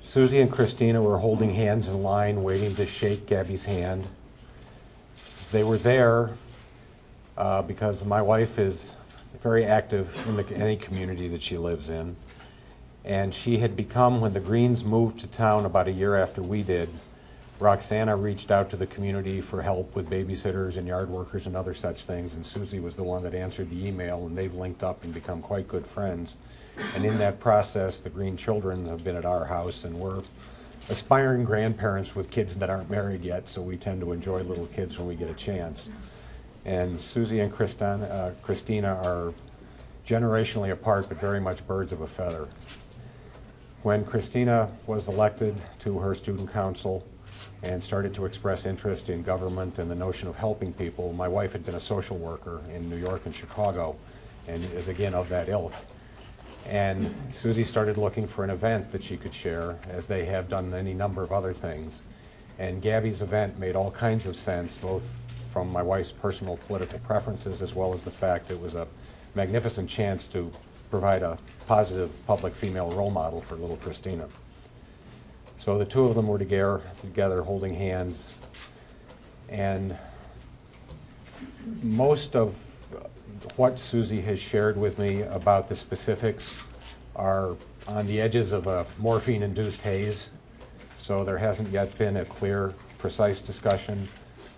Susie and Christina were holding hands in line, waiting to shake Gabby's hand. They were there because my wife is very active in any community that she lives in. And she had become, when the Greens moved to town about a year after we did, Roxana reached out to the community for help with babysitters and yard workers and other such things, and Susie was the one that answered the email, and they've linked up and become quite good friends. And in that process, the Green children have been at our house, and we're aspiring grandparents with kids that aren't married yet, so we tend to enjoy little kids when we get a chance. And Susie and Christina are generationally apart, but very much birds of a feather. When Christina was elected to her student council and started to express interest in government and the notion of helping people, my wife had been a social worker in New York and Chicago and is again of that ilk. And Susie started looking for an event that she could share, as they have done any number of other things. And Gabby's event made all kinds of sense, both from my wife's personal political preferences as well as the fact it was a magnificent chance to provide a positive public female role model for little Christina. So the two of them were together holding hands, and most of what Susie has shared with me about the specifics are on the edges of a morphine-induced haze, so there hasn't yet been a clear, precise discussion.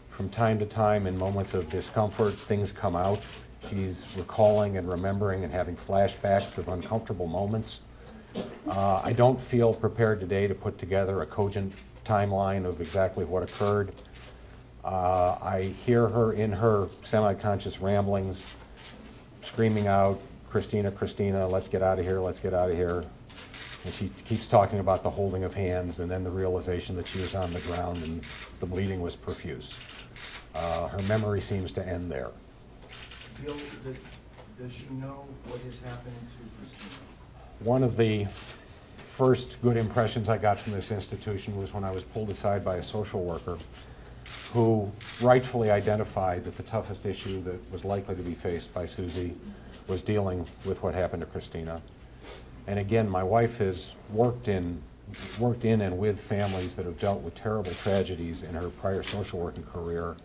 From time to time, in moments of discomfort, things come out. She's recalling and remembering and having flashbacks of uncomfortable moments. I don't feel prepared today to put together a cogent timeline of exactly what occurred. I hear her in her semi-conscious ramblings screaming out, "Christina, Christina, let's get out of here, let's get out of here." And she keeps talking about the holding of hands and then the realization that she was on the ground and the bleeding was profuse. Her memory seems to end there. Does she know what is happening to Christina? One of the first good impressions I got from this institution was when I was pulled aside by a social worker who rightfully identified that the toughest issue that was likely to be faced by Susie was dealing with what happened to Christina. And again, my wife has worked in and with families that have dealt with terrible tragedies in her prior social working career.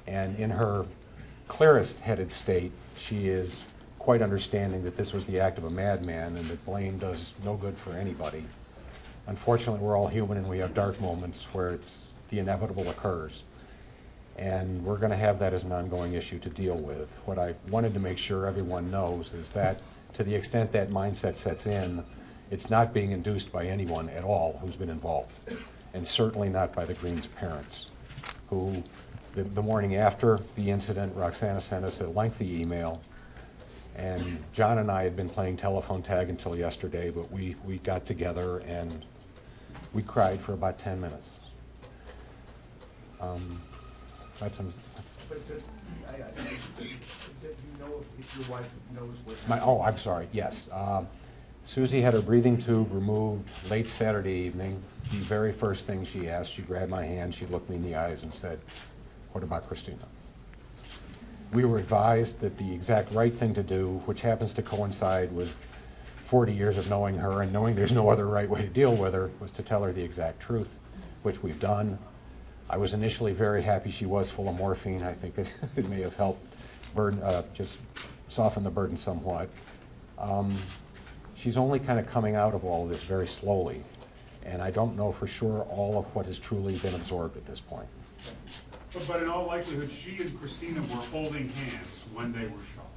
And in her clearest headed state, she is quite understanding that this was the act of a madman and that blame does no good for anybody. Unfortunately, we're all human and we have dark moments where the inevitable occurs. And we're going to have that as an ongoing issue to deal with. What I wanted to make sure everyone knows is that to the extent that mindset sets in, it's not being induced by anyone at all who's been involved, and certainly not by the Greens' parents, who the morning after the incident, Roxana sent us a lengthy email, and John and I had been playing telephone tag until yesterday, but we got together and we cried for about 10 minutes. But do you know if your wife knows what happened? Oh, I'm sorry, yes. Susie had her breathing tube removed late Saturday evening. The very first thing she asked, she grabbed my hand, she looked me in the eyes and said, "What about Christina?" We were advised that the exact right thing to do, which happens to coincide with 40 years of knowing her and knowing there's no other right way to deal with her, was to tell her the exact truth, which we've done. I was initially very happy she was full of morphine. I think it may have helped just soften the burden somewhat. She's only kind of coming out of all of this very slowly, and I don't know for sure all of what has truly been absorbed at this point. But in all likelihood, she and Christina were holding hands when they were shot.